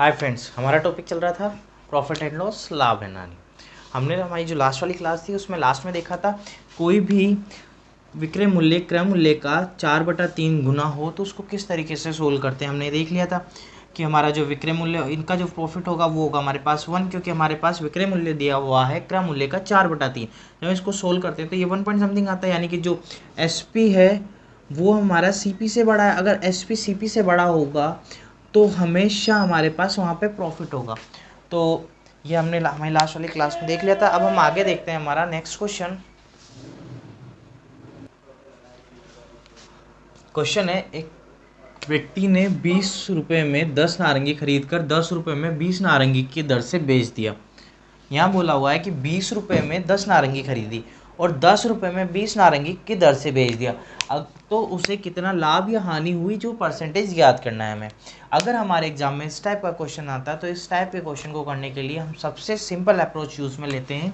Hi friends, हमारा topic चल रहा था प्रॉफिट एंड लॉस, लाभ है हानि। हमने हमारी जो लास्ट वाली क्लास थी उसमें लास्ट में देखा था कोई भी विक्रय मूल्य क्रय मूल्य का 4/3 गुना हो तो उसको किस तरीके से सोल्व करते हैं। हमने देख लिया था कि हमारा जो विक्रय मूल्य इनका जो प्रॉफिट होगा वो होगा हमारे पास 1, क्योंकि हमारे पास विक्रय मूल्य दिया हुआ है क्रय मूल्य का 4/3। जब इसको सोल्व करते हैं तो ये 1 पॉइंट समथिंग आता है, यानी कि जो एसपी है वो हमारा सीपी से बड़ा है। अगर एसपी सीपी से बड़ा होगा तो हमेशा हमारे पास वहाँ पे प्रॉफिट होगा। तो ये हमने हमारी लास्ट वाली क्लास में देख लिया था। अब हम आगे देखते हैं हमारा नेक्स्ट क्वेश्चन है, एक व्यक्ति ने 20 रुपये में 10 नारंगी खरीद कर 10 रुपये में 20 नारंगी की दर से बेच दिया। यहाँ बोला हुआ है कि 20 रुपये में 10 नारंगी खरीदी और 10 रुपये में 20 नारंगी की दर से बेच दिया। अब तो उसे कितना लाभ या हानि हुई, जो परसेंटेज याद करना है हमें। अगर हमारे एग्जाम में इस टाइप का क्वेश्चन आता है तो इस टाइप के क्वेश्चन को करने के लिए हम सबसे सिंपल अप्रोच यूज़ में लेते हैं।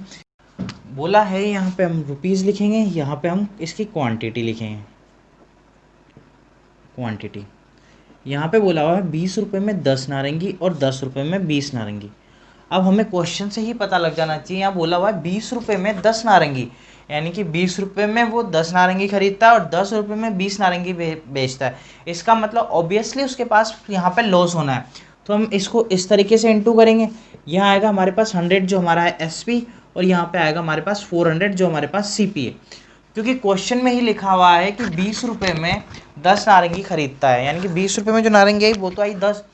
बोला है यहाँ पे हम रुपीज़ लिखेंगे, यहाँ पे हम इसकी क्वांटिटी लिखेंगे। क्वांटिटी यहाँ पे बोला हुआ है 20 रुपये में 10 नारंगी और 10 रुपये में 20 नारंगी। अब हमें क्वेश्चन से ही पता लग जाना चाहिए। यहाँ बोला हुआ है 20 रुपये में 10 नारंगी, यानी कि 20 रुपये में वो 10 नारंगी खरीदता है और 10 रुपये में 20 नारंगी बेचता है। इसका मतलब ऑब्वियसली उसके पास यहाँ पे लॉस होना है। तो हम इसको इस तरीके से इंटू करेंगे। यहाँ आएगा हमारे पास 100 जो हमारा है एसपी, और यहाँ पे आएगा हमारे पास 400 जो हमारे पास सीपी है। क्योंकि क्वेश्चन में ही लिखा हुआ है कि 20 रुपये में 10 नारंगी खरीदता है, यानी कि 20 रुपये में जो नारंगी आई वो तो आई 10,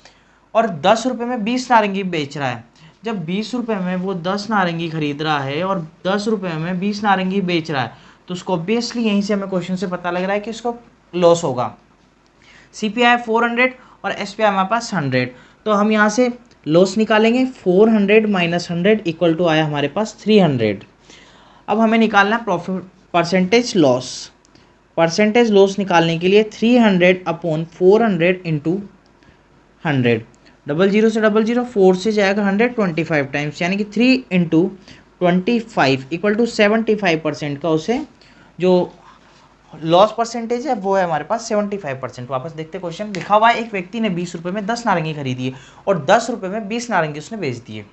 और 10 रुपये में 20 नारंगी बेच रहा है। जब 20 रुपये में वो 10 नारंगी खरीद रहा है और 10 रुपये में 20 नारंगी बेच रहा है, तो उसको ऑब्वियसली यहीं से हमें क्वेश्चन से पता लग रहा है कि इसको लॉस होगा। CPI 400 और SPI हमारे पास 100, तो हम यहाँ से लॉस निकालेंगे। 400 माइनस 100 इक्वल टू आया हमारे पास 300। अब हमें निकालना है profit percentage loss. Percentage loss निकालने के लिए 300 अपॉन 400 इंटू 100, 00 से 00, 4 से जाएगा 100, 25 टाइम्स, यानी कि 3 इंटू 25 इक्वल टू 75% का उसे जो लॉस परसेंटेज है वो है हमारे पास 75%। वापस देखते क्वेश्चन। लिखा हुआ है एक व्यक्ति ने 20 रुपये में 10 नारंगी खरीदी है और 10 रुपये में 20 नारंगी उसने बेच दी है।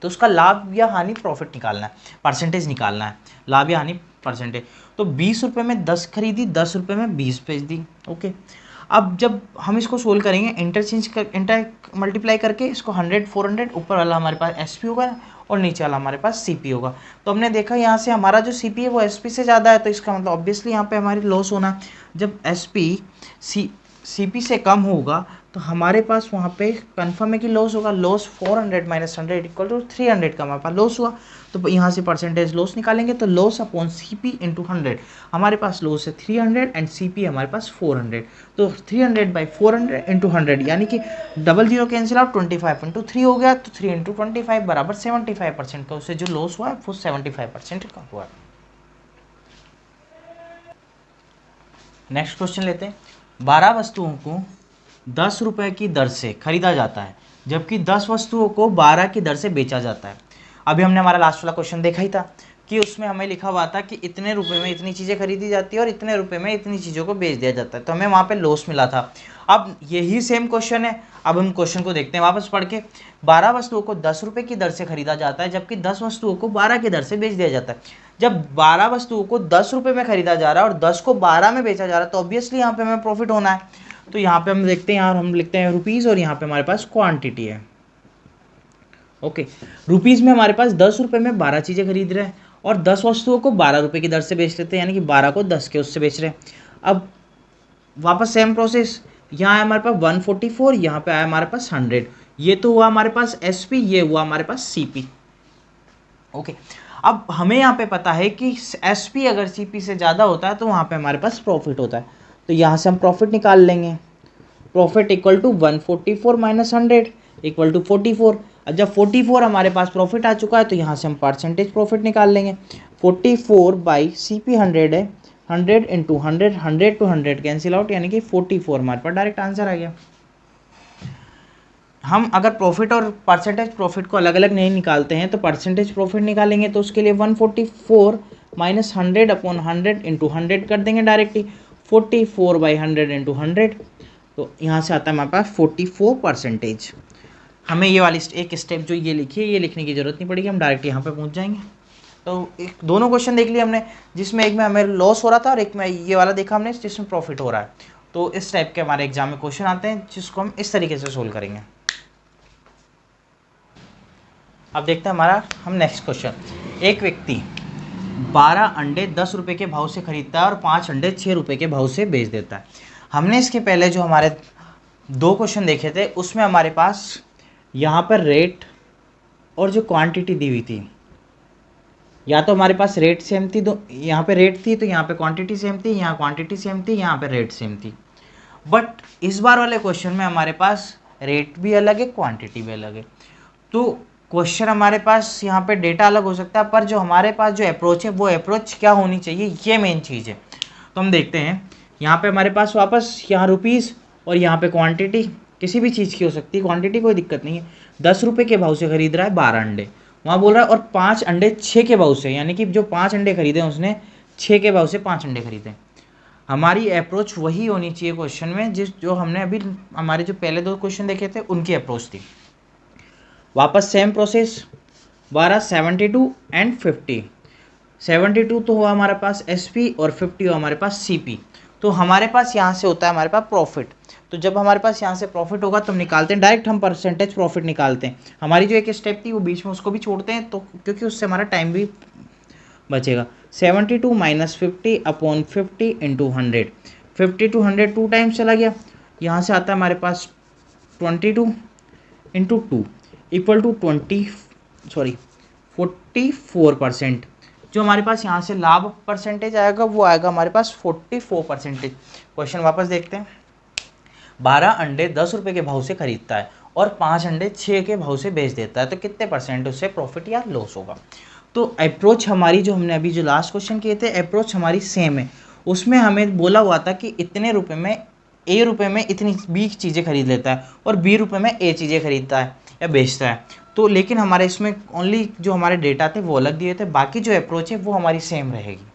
तो उसका लाभ या हानि प्रॉफिट निकालना है, परसेंटेज निकालना है, लाभ या हानि परसेंटेज। तो 20 रुपये में 10 खरीदी, 10 रुपये में 20 बेच दी। ओके, अब जब हम इसको सोल्व करेंगे इंटर मल्टीप्लाई करके इसको 100 400, ऊपर वाला हमारे पास एसपी होगा और नीचे वाला हमारे पास सीपी होगा। तो हमने देखा यहाँ से हमारा जो सीपी है वो एसपी से ज़्यादा है, तो इसका मतलब ऑब्वियसली यहाँ पे हमारी लॉस होना है। जब एसपी सीपी से कम होगा तो हमारे पास वहाँ पे कंफर्म है कि लॉस होगा। लॉस 400 माइनस 100 इक्वल टू 300 का हमारे पास लॉस हुआ। तो यहाँ से परसेंटेज लॉस निकालेंगे, तो लॉस अपॉन सीपी इंटू 100, हमारे पास लॉस है 300 एंड सीपी हमारे पास 400। तो 300 बाई 400 इंटू 100, यानी कि 00 कैंसिल आउट, 25 इंटू 3 हो गया, तो 3 इंटू 25 बराबर 75% का उसे जो लॉस हुआ है वो 75% का हुआ। नेक्स्ट क्वेश्चन लेते हैं। 12 वस्तुओं को 10 रुपये की दर से खरीदा जाता है, जबकि 10 वस्तुओं को 12 की दर से बेचा जाता है। अभी हमने हमारा लास्ट वाला क्वेश्चन देखा ही था कि उसमें हमें लिखा हुआ था कि इतने रुपए में इतनी चीज़ें खरीदी जाती है और इतने रुपए में इतनी चीज़ों को बेच दिया जाता है, तो हमें वहाँ पे लॉस मिला था। अब यही सेम क्वेश्चन है। अब हम क्वेश्चन को देखते हैं वापस पढ़ के। 12 वस्तुओं को 10 रुपये की दर से खरीदा जाता है, जबकि 10 वस्तुओं को 12 की दर से बेच दिया जाता है। जब 12 वस्तुओं को 10 रुपये में खरीदा जा रहा है और 10 को 12 में बेचा जा रहा है, तो ऑब्वियसली यहाँ पे हमें प्रॉफिट होना है। तो यहाँ पे हम देखते हैं, यहाँ हम लिखते हैं रुपीज़ और यहाँ पे हमारे पास क्वांटिटी है। ओके, रुपीज़ में हमारे पास 10 रुपये में 12 चीज़ें खरीद रहे हैं और 10 वस्तुओं को 12 रुपये की दर से बेच लेते हैं, यानी कि 12 को 10 के उससे बेच रहे हैं। अब वापस सेम प्रोसेस, यहाँ आया हमारे पास 144, यहाँ पे आया हमारे पास 100। ये तो हुआ हमारे पास एसपी, ये हुआ हमारे पास सीपी। ओके, अब हमें यहाँ पे पता है कि एसपी अगर सीपी से ज़्यादा होता है तो वहाँ पे हमारे पास प्रॉफिट होता है। तो यहाँ से हम प्रॉफिट निकाल लेंगे। Profit equal to 144 minus 100 equal to 44। जब 44 हमारे पास प्रॉफिट आ चुका है तो यहाँ से हम परसेंटेज प्रॉफिट निकाल लेंगे। 44 बाई CP 100 है, 100 इंटू 100, 100 टू 100 कैंसिल आउट, यानी कि 44 हमारे पास डायरेक्ट आंसर आ गया। हम अगर प्रॉफिट और परसेंटेज प्रॉफिट को अलग अलग नहीं निकालते हैं तो परसेंटेज प्रॉफिट निकालेंगे, तो उसके लिए 144 माइनस 100 अपॉन 100 इंटू 100 कर देंगे डायरेक्टली। 44 बाई 100 इंटू 100, तो यहाँ से आता है हमारे पास 44%। हमें ये वाली एक स्टेप जो ये लिखी है ये लिखने की ज़रूरत नहीं पड़ेगी, हम डायरेक्ट यहाँ पे पहुँच जाएंगे। तो एक दोनों क्वेश्चन देख लिए हमने, जिसमें एक में हमें लॉस हो रहा था और एक में ये वाला देखा हमने जिसमें प्रॉफिट हो रहा है। तो इस टाइप के हमारे एग्जाम में क्वेश्चन आते हैं जिसको हम इस तरीके से सोल्व करेंगे। अब देखते हैं हमारा हम नेक्स्ट क्वेश्चन। एक व्यक्ति 12 अंडे 10 रुपये के भाव से खरीदता है और 5 अंडे 6 रुपये के भाव से बेच देता है। हमने इसके पहले जो हमारे 2 क्वेश्चन देखे थे उसमें हमारे पास यहाँ पर रेट और जो क्वांटिटी दी हुई थी, या तो हमारे पास रेट सेम थी, दो यहाँ पे रेट थी तो यहाँ पे क्वांटिटी सेम थी, यहाँ क्वांटिटी सेम थी, यहाँ पे रेट सेम थी। बट इस बार वाले क्वेश्चन में हमारे पास रेट भी अलग है, क्वांटिटी भी अलग है। तो क्वेश्चन हमारे पास यहाँ पे डेटा अलग हो सकता है, पर जो हमारे पास जो अप्रोच है वो अप्रोच क्या होनी चाहिए, ये मेन चीज़ है। तो हम देखते हैं यहाँ पे हमारे पास वापस यहाँ रुपीज़ और यहाँ पे क्वांटिटी किसी भी चीज़ की हो सकती है, क्वांटिटी कोई दिक्कत नहीं है। 10 रुपये के भाव से खरीद रहा है 12 अंडे, वहाँ बोल रहा है और 5 अंडे 6 के भाव से, यानी कि जो 5 अंडे खरीदे उसने 6 के भाव से 5 अंडे खरीदे। हमारी अप्रोच वही होनी चाहिए क्वेश्चन में जो हमने अभी हमारे जो पहले 2 क्वेश्चन देखे थे उनकी अप्रोच थी। वापस सेम प्रोसेस 12, 72 एंड 50। 72 तो हुआ हमारे पास SP और 50 हुआ हमारे पास CP। तो हमारे पास यहाँ से होता है हमारे पास प्रॉफिट। तो जब हमारे पास यहाँ से प्रॉफिट होगा तो हम निकालते हैं, डायरेक्ट हम परसेंटेज प्रॉफिट निकालते हैं। हमारी जो एक स्टेप थी वो बीच में उसको भी छोड़ते हैं, तो क्योंकि उससे हमारा टाइम भी बचेगा। 72 minus 50 upon 50 into 100। 50 to 100 2 times चला गया, यहाँ से आता है हमारे पास 22 इंटू 2 इक्वल टू 44%। जो हमारे पास यहाँ से लाभ परसेंटेज आएगा वो आएगा हमारे पास 44%। क्वेश्चन वापस देखते हैं। 12 अंडे 10 रुपये के भाव से खरीदता है और 5 अंडे 6 के भाव से बेच देता है, तो कितने परसेंट उससे प्रॉफिट या लॉस होगा। तो अप्रोच हमारी जो हमने अभी जो लास्ट क्वेश्चन किए थे अप्रोच हमारी सेम है। उसमें हमें बोला हुआ था कि इतने रुपए में A रुपये में इतनी B चीज़ें खरीद लेता है और B रुपये में A चीज़ें खरीदता है या बेचता है। तो लेकिन हमारे इसमें ओनली जो हमारे डेटा थे वो अलग दिए थे, बाकी जो अप्रोच है वो हमारी सेम रहेगी।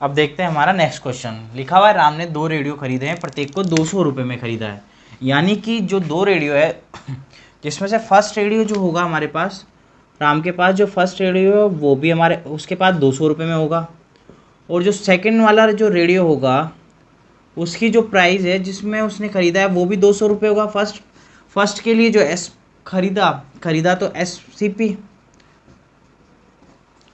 अब देखते हैं हमारा नेक्स्ट क्वेश्चन। लिखा हुआ है राम ने 2 रेडियो खरीदे हैं, प्रत्येक को 200 रुपये में खरीदा है। यानी कि जो 2 रेडियो है जिसमें से फर्स्ट रेडियो जो होगा हमारे पास, राम के पास जो फर्स्ट रेडियो है वो भी हमारे उसके पास 200 रुपये में होगा, और जो सेकंड वाला जो रेडियो होगा उसकी जो प्राइस है जिसमें उसने ख़रीदा है वो भी 200 रुपये होगा। फर्स्ट के लिए जो खरीदा तो SCP,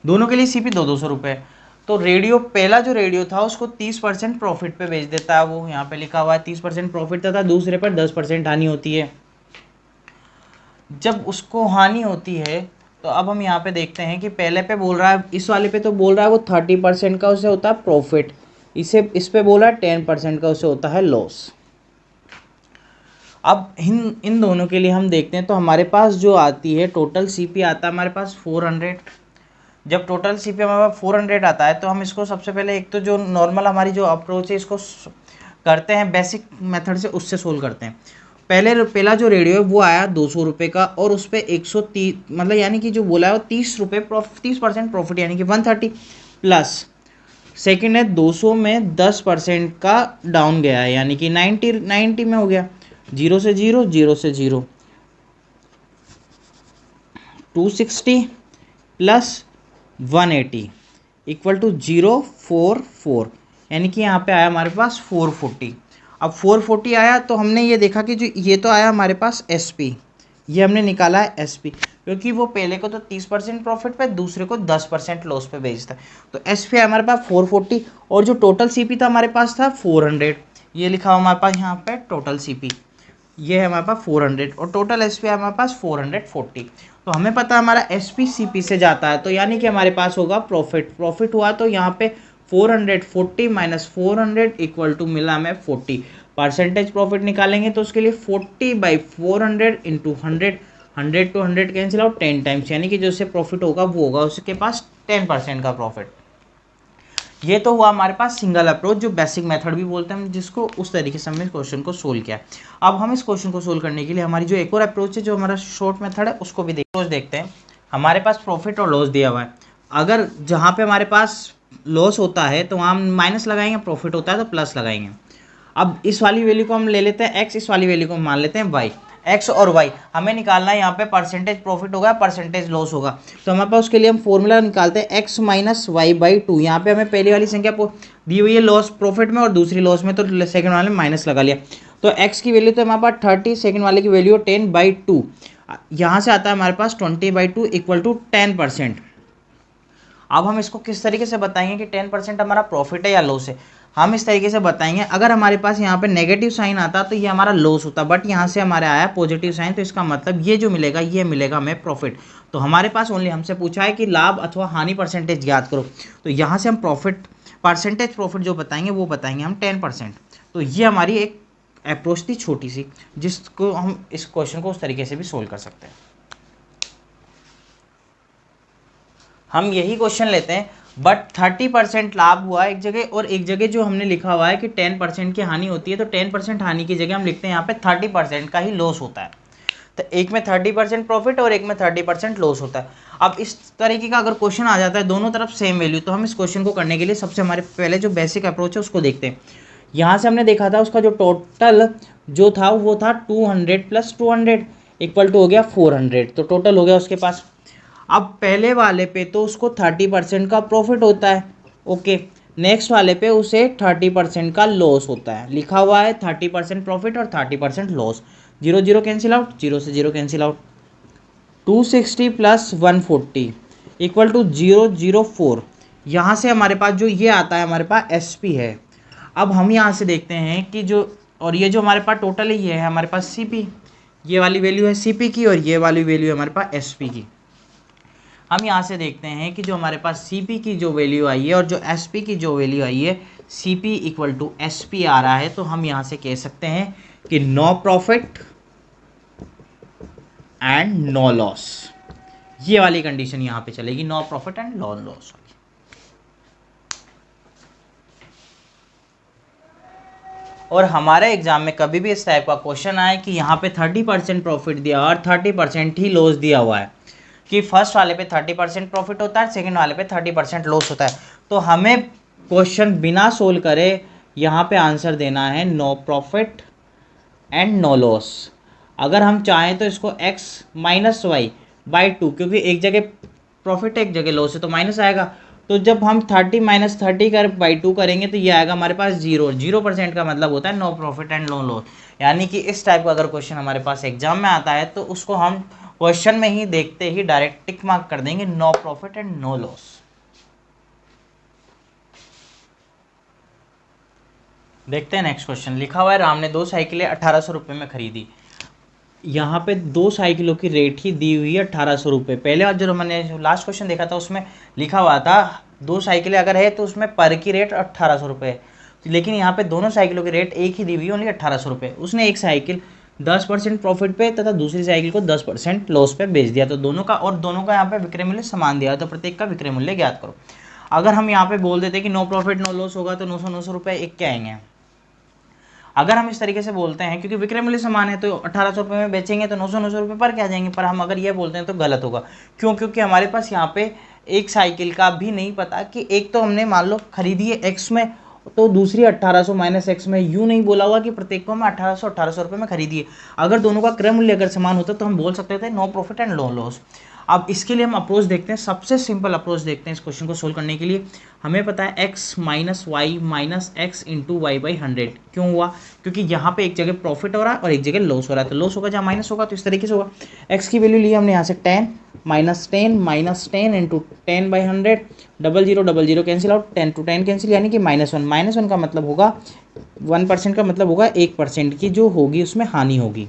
दोनों के लिए CP 200 रुपये। तो रेडियो पहला जो रेडियो था उसको 30% प्रॉफिट पे बेच देता है, वो यहाँ पे लिखा हुआ है 30% प्रॉफिट था, दूसरे पर 10% हानि होती है। जब उसको हानि होती है तो अब हम यहाँ पे देखते हैं कि पहले पे बोल रहा है, इस वाले पे तो बोल रहा है वो 30% का उसे होता है प्रॉफिट, इस पे बोल रहा है 10% का उसे होता है लॉस। अब इन दोनों के लिए हम देखते हैं तो हमारे पास जो आती है टोटल CP आता है हमारे पास 400। जब टोटल CP हमारे पास 400 आता है तो हम इसको सबसे पहले एक तो जो नॉर्मल हमारी जो अप्रोच है इसको करते हैं बेसिक मेथड से, उससे सोल्व करते हैं। पहला जो रेडियो है वो आया 200 रुपये का और उस पर 130 मतलब यानी कि जो बोला है वो 30 रुपये 30% प्रॉफिट यानी कि 130 प्लस सेकंड है 200 में 10% का डाउन गया है यानी कि 90 में हो गया, 0 से 0 0 से 0 260 प्लस 180 इक्वल टू 044 यानी कि यहाँ पे आया हमारे पास 440। अब 440 आया तो हमने ये देखा कि जो ये तो आया हमारे पास SP, ये हमने निकाला है SP क्योंकि वो पहले को तो 30% प्रॉफिट पे दूसरे को 10% लॉस पे बेचता है। तो SP हमारे पास 440 और जो टोटल CP था हमारे पास था 400, ये लिखा हुआ हमारे पास यहाँ पे टोटल CP, ये है हमारे पास 400 और टोटल SP हमारे पास 440। तो हमें पता है हमारा SP CP से जाता है, तो यानी कि हमारे पास होगा प्रॉफिट हुआ तो यहाँ पे 440 माइनस 400 इक्वल टू मिला हमें 40। परसेंटेज प्रॉफिट निकालेंगे तो उसके लिए 40/400 into 100 to 100 cancel out 10 times, यानी कि जो उससे प्रॉफिट होगा वो होगा उसके पास 10% का प्रॉफिट। ये तो हुआ हमारे पास सिंगल अप्रोच जो बेसिक मेथड भी बोलते हैं, जिसको उस तरीके से हमने क्वेश्चन को सोल्व किया। अब हम इस क्वेश्चन को सोल्व करने के लिए हमारी जो एक और अप्रोच है जो हमारा शॉर्ट मेथड है उसको भी देखते हैं। हमारे पास प्रॉफिट और लॉस दिया हुआ है, अगर जहाँ पे हमारे पास लॉस होता है तो वहाँ हम माइनस लगाएंगे, प्रॉफिट होता है तो प्लस लगाएंगे। अब इस वाली वैल्यू को हम ले लेते हैं x, इस वाली वैल्यू को हम मान लेते हैं y। x और y हमें निकालना है, यहाँ पे परसेंटेज प्रॉफिट होगा, परसेंटेज लॉस होगा। तो हमारे पास उसके लिए हम फॉर्मूला निकालते हैं x minus y by two. यहाँ पे हमें पहली वाली संख्या दी हुई है लॉस प्रॉफिट में और दूसरी लॉस में, तो सेकंड वाले में माइनस लगा लिया। तो x की वैल्यू तो हमारे पास 30, सेकंड वाले की वैल्यू 10/2। यहाँ से आता है हमारे पास 20/2 इक्वल टू 10%। अब हम इसको किस तरीके से बताएंगे कि 10% हमारा प्रॉफिट है या लॉस है? हम इस तरीके से बताएंगे, अगर हमारे पास यहाँ पे नेगेटिव साइन आता तो ये हमारा लॉस होता, बट यहाँ से हमारे आया पॉजिटिव साइन, तो इसका मतलब ये जो मिलेगा ये मिलेगा हमें प्रॉफिट। तो हमारे पास ओनली हमसे पूछा है कि लाभ अथवा हानि परसेंटेज ज्ञात करो, तो यहाँ से हम प्रॉफिट परसेंटेज प्रॉफिट जो बताएंगे वो बताएंगे हम 10%। तो ये हमारी एक अप्रोच थी छोटी सी, जिसको हम इस क्वेश्चन को उस तरीके से भी सोल्व कर सकते हैं। हम यही क्वेश्चन लेते हैं, बट 30% लाभ हुआ एक जगह, और एक जगह जो हमने लिखा हुआ है कि 10% की हानि होती है, तो 10% हानि की जगह हम लिखते हैं यहाँ पे 30% का ही लॉस होता है। तो एक में 30% प्रॉफिट और एक में 30% लॉस होता है। अब इस तरीके का अगर क्वेश्चन आ जाता है दोनों तरफ सेम वैल्यू, तो हम इस क्वेश्चन को करने के लिए सबसे हमारे पहले जो बेसिक अप्रोच है उसको देखते हैं। यहाँ से हमने देखा था उसका जो टोटल जो था वो था 200 + 200 इक्वल टू हो गया 400, तो टोटल हो गया उसके पास। अब पहले वाले पे तो उसको 30% का प्रॉफिट होता है, ओके। नेक्स्ट वाले पे उसे 30% का लॉस होता है, लिखा हुआ है 30% प्रॉफिट और 30% लॉस। 0 0 कैंसिल आउट, 0 से 0 कैंसिल आउट। 260 + 140 equal to 004। यहाँ से हमारे पास जो ये आता है हमारे पास SP है। अब हम यहाँ से देखते हैं कि जो, और ये जो हमारे पास टोटल है ये है हमारे पास CP, ये वाली वैल्यू है CP की और ये वाली वैल्यू है हमारे पास SP की। हम यहाँ से देखते हैं कि जो हमारे पास CP की जो वैल्यू आई है और जो SP की जो वैल्यू आई है, CP = SP आ रहा है, तो हम यहाँ से कह सकते हैं कि no profit and no loss. ये वाली कंडीशन यहाँ पे चलेगी, no profit and no loss. और हमारे एग्जाम में कभी भी इस टाइप का क्वेश्चन आए कि यहाँ पे 30% प्रॉफिट दिया और 30% ही लॉस दिया हुआ है, कि फर्स्ट वाले पे 30% प्रॉफिट होता है, सेकंड वाले पे 30% लॉस होता है, तो हमें क्वेश्चन बिना सोल्व करे यहाँ पे आंसर देना है no profit and no loss. अगर हम चाहें तो इसको x - y/2, क्योंकि एक जगह प्रॉफिट है एक जगह लॉस है तो माइनस आएगा, तो जब हम 30 - 30 कर बाई 2 करेंगे तो ये आएगा हमारे पास 0% का मतलब होता है no profit and no loss. यानी कि इस टाइप का अगर क्वेश्चन हमारे पास एग्जाम में आता है तो उसको हम क्वेश्चन में ही देखते ही डायरेक्ट टिक मार्क कर देंगे, no profit and no loss. देखते हैं नेक्स्ट क्वेश्चन। लिखा हुआ है राम ने 2 साइकिलें 1800 रुपये में खरीदी। यहाँ पे 2 साइकिलों की रेट ही दी हुई है 1800 रुपये। पहले बार जो मैंने लास्ट क्वेश्चन देखा था उसमें लिखा हुआ था 2 साइकिलें अगर है तो उसमें पर की रेट 1800 रुपये है, लेकिन यहाँ पे दोनों साइकिलों की रेट एक ही दी हुई है, ओनली 1800 रुपये। उसने एक साइकिल 10% प्रॉफिट पे तथा दूसरी साइकिल को 10% लॉस पे बेच दिया, तो दोनों का यहाँ पे विक्रय मूल्य समान दिया, तो प्रत्येक का विक्रय मूल्य ज्ञात करो। अगर हम यहाँ पे बोल देते कि नो प्रॉफिट नो लॉस होगा तो 900 रुपये एक क्या आएंगे। अगर हम इस तरीके से बोलते हैं क्योंकि विक्रय मूल्य समान है तो 1800 रुपये में बेचेंगे तो 900 रुपये पर क्या जाएंगे, पर हम अगर ये बोलते हैं तो गलत होगा। क्यों? क्योंकि हमारे पास यहाँ पे एक साइकिल का भी नहीं पता कि एक तो हमने मान लो खरीदी है x में तो दूसरी 1800 - x में, यूँ नहीं बोला हुआ कि प्रत्येक को हम 1800 रुपये में खरीदी है। अगर दोनों का क्रय मूल्य अगर समान होता तो हम बोल सकते थे no profit and no loss. अब इसके लिए हम अप्रोच देखते हैं, सबसे सिंपल अप्रोच देखते हैं इस क्वेश्चन को सोल्व करने के लिए। हमें पता है x - y - x × y/100 क्यों हुआ, क्योंकि यहाँ पे एक जगह प्रॉफिट हो रहा है और एक जगह लॉस हो रहा है, तो लॉस होगा जहाँ माइनस होगा, तो इस तरीके से होगा। x की वैल्यू ली हमने यहाँ से 10 - 10 - 10 × 10/100, 00 00 कैंसिल आउट, 10 to 10 कैंसिल, यानी कि -1 -1 का मतलब होगा 1% का मतलब होगा 1% की जो होगी उसमें हानि होगी।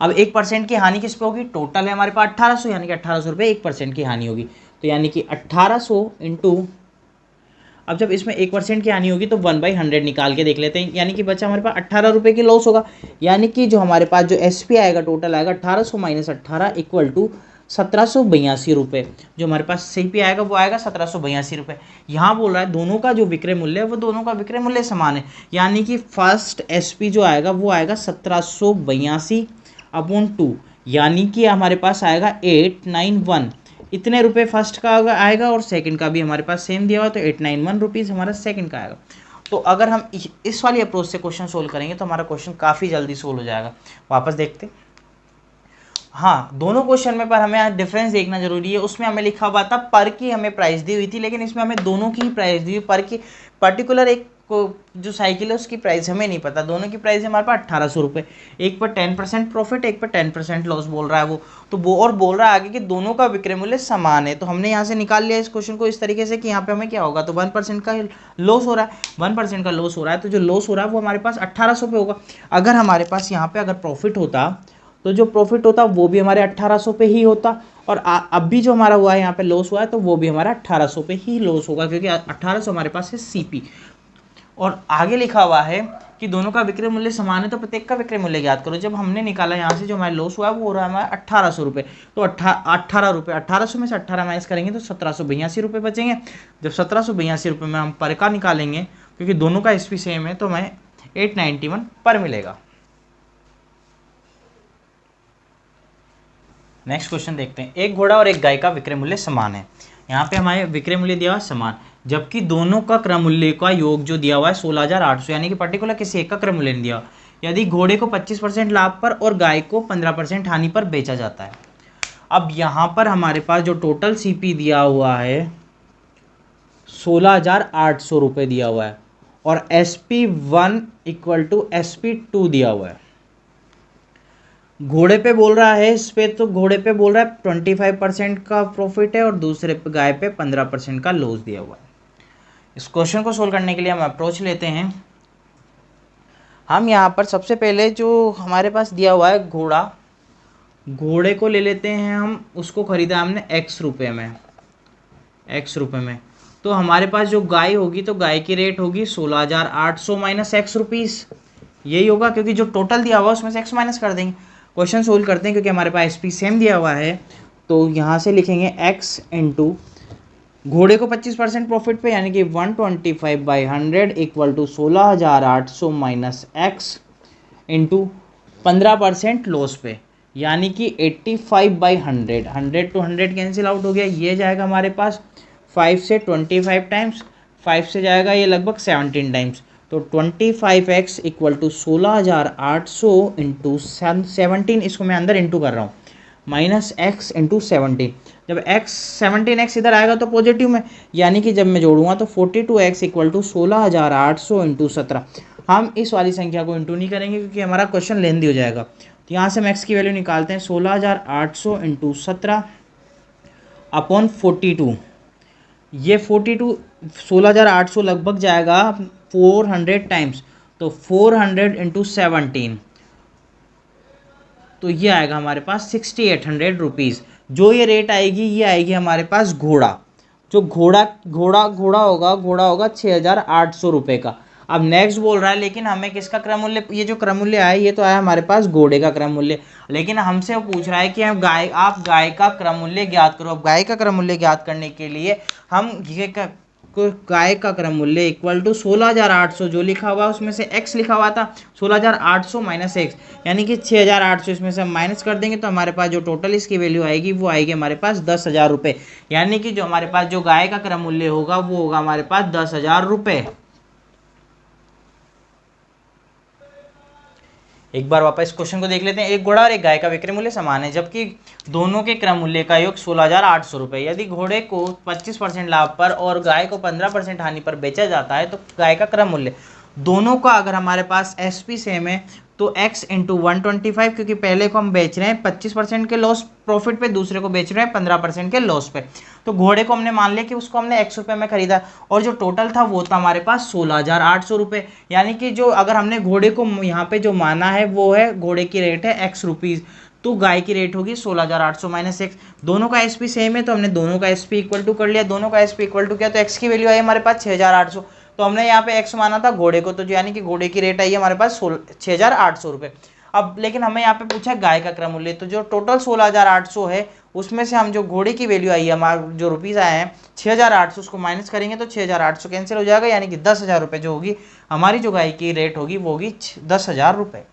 अब 1% की हानि किस पे होगी, टोटल है हमारे पास 1800, यानी कि 1800 रुपये 1% की हानि होगी, तो यानी कि 1800 इंटू, अब जब इसमें 1% की हानि होगी तो 1/100 निकाल के देख लेते हैं, यानी कि बचा हमारे पास 18 रुपये की लॉस होगा। यानी कि जो हमारे पास जो SP आएगा टोटल आएगा 1800 - 18 इक्वल टू 1782 रुपये। जो हमारे पास CP आएगा वो आएगा 1782 रुपये। यहाँ बोल रहा है दोनों का जो विक्रय मूल्य है वो दोनों का विक्रय मूल्य समान है, यानी कि फर्स्ट SP जो आएगा वो आएगा 1782/2, यानी कि हमारे पास आएगा 891। इतने रुपए फर्स्ट का आएगा और सेकंड का भी हमारे पास सेम दिया हुआ, तो 891 रुपीज़ हमारा सेकंड का आएगा। तो अगर हम इस वाली अप्रोच से क्वेश्चन सोल्व करेंगे तो हमारा क्वेश्चन काफ़ी जल्दी सोल्व हो जाएगा। वापस देखते, हाँ दोनों क्वेश्चन में पर हमें डिफरेंस देखना जरूरी है। उसमें हमें लिखा हुआ था पर की हमें प्राइस दी हुई थी, लेकिन इसमें हमें दोनों की ही प्राइस दी हुई, पर की पर्टिकुलर एक को जो साइकिल है उसकी प्राइस हमें नहीं पता। दोनों की प्राइस है हमारे पास 1800 रुपये, एक पर 10% प्रॉफिट, एक पर 10% लॉस बोल रहा है वो, तो वो और बोल रहा है आगे कि दोनों का विक्रय मूल्य समान है। तो हमने यहाँ से निकाल लिया इस क्वेश्चन को इस तरीके से कि यहाँ पे हमें क्या होगा, तो 1% का लॉस हो रहा है, 1% का लॉस हो रहा है, तो जो लॉस हो रहा है वो हमारे पास 1800 पे होगा। अगर हमारे पास यहाँ पे अगर प्रॉफिट होता तो जो प्रॉफिट होता वो भी हमारे 1800 पे ही होता, और अब भी जो हमारा हुआ है यहाँ पे लॉस हुआ है तो वो भी हमारा 1800 पे ही लॉस होगा, क्योंकि 1800 हमारे पास है सीपी। और आगे लिखा हुआ है कि दोनों का विक्रय मूल्य समान है तो प्रत्येक का विक्रय मूल्य ज्ञात करो। जब हमने निकाला यहाँ से जो हमारा लॉस हुआ है वो हो रहा है हमारा 1800 रुपये, तो 18 रुपये, 1800 में से 18 माइनस करेंगे तो 1782 रुपये बचेंगे। जब 1782 रुपये में हम पर का निकालेंगे, क्योंकि दोनों का एसपी सेम है, तो हमें 891 पर मिलेगा। नेक्स्ट क्वेश्चन देखते हैं। एक घोड़ा और एक गाय का विक्रय मूल्य समान है। यहाँ पे हमारे विक्रय मूल्य दिया हुआ है समान, जबकि दोनों का क्रय मूल्य का योग जो दिया हुआ है 16800, यानी कि पर्टिकुलर किसी एक का क्रय मूल्य नहीं दिया। यदि घोड़े को 25% लाभ पर और गाय को 15% हानि पर बेचा जाता है। अब यहाँ पर हमारे पास जो टोटल सीपी दिया हुआ है 16800 रुपये दिया हुआ है, और SP1 इक्वल टू SP2 दिया हुआ है। घोड़े पे बोल रहा है, इस पे तो घोड़े पे बोल रहा है 25% का प्रॉफिट है और दूसरे पे गाय पे 15% का लॉस दिया हुआ है। इस क्वेश्चन को सोल्व करने के लिए हम अप्रोच लेते हैं। हम यहाँ पर सबसे पहले जो हमारे पास दिया हुआ है घोड़ा, घोड़े को ले लेते हैं हम, उसको खरीदा हमने x रुपये में, x रुपये में। तो हमारे पास जो गाय होगी तो गाय की रेट होगी 16800 माइनस x रुपीज़, यही होगा, क्योंकि जो टोटल दिया हुआ है उसमें से x माइनस कर देंगे। क्वेश्चन सोल्व करते हैं, क्योंकि हमारे पास एसपी सेम दिया हुआ है, तो यहाँ से लिखेंगे x इंटू घोड़े को 25% प्रॉफिट पे, यानी कि 125/100 equal to 16800 minus x into 15% loss पे, यानी कि 85/100। 100 to 100 कैंसिल आउट हो गया, ये जाएगा हमारे पास 5 से 25 टाइम्स, 5 से जाएगा ये लगभग 17 टाइम्स, तो 25x इक्वल टू 16800 इंटू 17, इसको मैं अंदर इंटू कर रहा हूँ, माइनस x इंटू 17। जब x 17x इधर आएगा तो पॉजिटिव में, यानी कि जब मैं जोड़ूंगा तो 42x इक्वल टू 16800 इंटू 17। हम इस वाली संख्या को इंटू नहीं करेंगे क्योंकि हमारा क्वेश्चन लेंदी हो जाएगा। तो यहाँ से हम x की वैल्यू निकालते हैं, 16800 इंटू 17 अपॉन 42। ये 42 16800 लगभग जाएगा 400 टाइम्स, तो 400 इंटू 17, तो ये आएगा हमारे पास 6800 रुपीज़। जो ये रेट आएगी ये आएगी हमारे पास घोड़ा, जो घोड़ा होगा 6800 रुपये का। अब नेक्स्ट बोल रहा है लेकिन हमें किसका क्रय मूल्य, ये जो क्रय मूल्य आया ये तो आया हमारे पास घोड़े का क्रय मूल्य, लेकिन हमसे वो पूछ रहा है कि हम आप गाय का क्रय मूल्य ज्ञात करो। अब गाय का क्रय मूल्य ज्ञात करने के लिए हम ये गाय का क्रय मूल्य इक्वल टू 16800 जो लिखा हुआ उसमें से x लिखा हुआ था 16800 माइनस x, यानी कि 6800, इसमें से हम माइनस कर देंगे तो हमारे पास जो टोटल इसकी वैल्यू आएगी वो आएगी हमारे पास 10,000 रुपये, यानी कि जो हमारे पास जो गाय का क्रय मूल्य होगा वो होगा हमारे पास 10,000 रुपये। एक बार वापस क्वेश्चन को देख लेते हैं। एक घोड़ा और एक गाय का विक्रय मूल्य समान है, जबकि दोनों के क्रय मूल्य का योग 16,800 रुपये। यदि घोड़े को 25% लाभ पर और गाय को 15% हानि पर बेचा जाता है तो गाय का क्रय मूल्य, दोनों का अगर हमारे पास एसपी सेम है तो x इंटू 125, क्योंकि पहले को हम बेच रहे हैं 25% के लॉस प्रॉफिट पे, दूसरे को बेच रहे हैं 15% के लॉस पे। तो घोड़े को हमने मान लिया कि उसको हमने x रुपये में खरीदा और जो टोटल था वो था हमारे पास 16,800 रुपये, यानी कि जो अगर हमने घोड़े को यहाँ पे जो माना है वो है घोड़े की रेट है x रुपीज़, तो गाय की रेट होगी 16,800 माइनस x। दोनों का एसपी सेम है तो हमने दोनों का एसपी इक्वल टू कर लिया, दोनों का एसपी इक्वल टू किया तो x की वैल्यू आई हमारे पास 6,800, तो हमने यहाँ पे x माना था घोड़े को, तो यानी कि घोड़े की रेट आई है हमारे पास 6,800 रुपये। अब लेकिन हमें यहाँ पे पूछा गाय का क्रय मूल्य, तो जो टोटल 16,800 है उसमें से हम जो घोड़े की वैल्यू आई है हमारा जो रुपीज़ आए हैं 6,800, उसको माइनस करेंगे तो 6,800 कैंसिल हो जाएगा, यानी कि 10,000 रुपये जो होगी हमारी जो गाय की रेट होगी वो होगी 10,000 रुपये।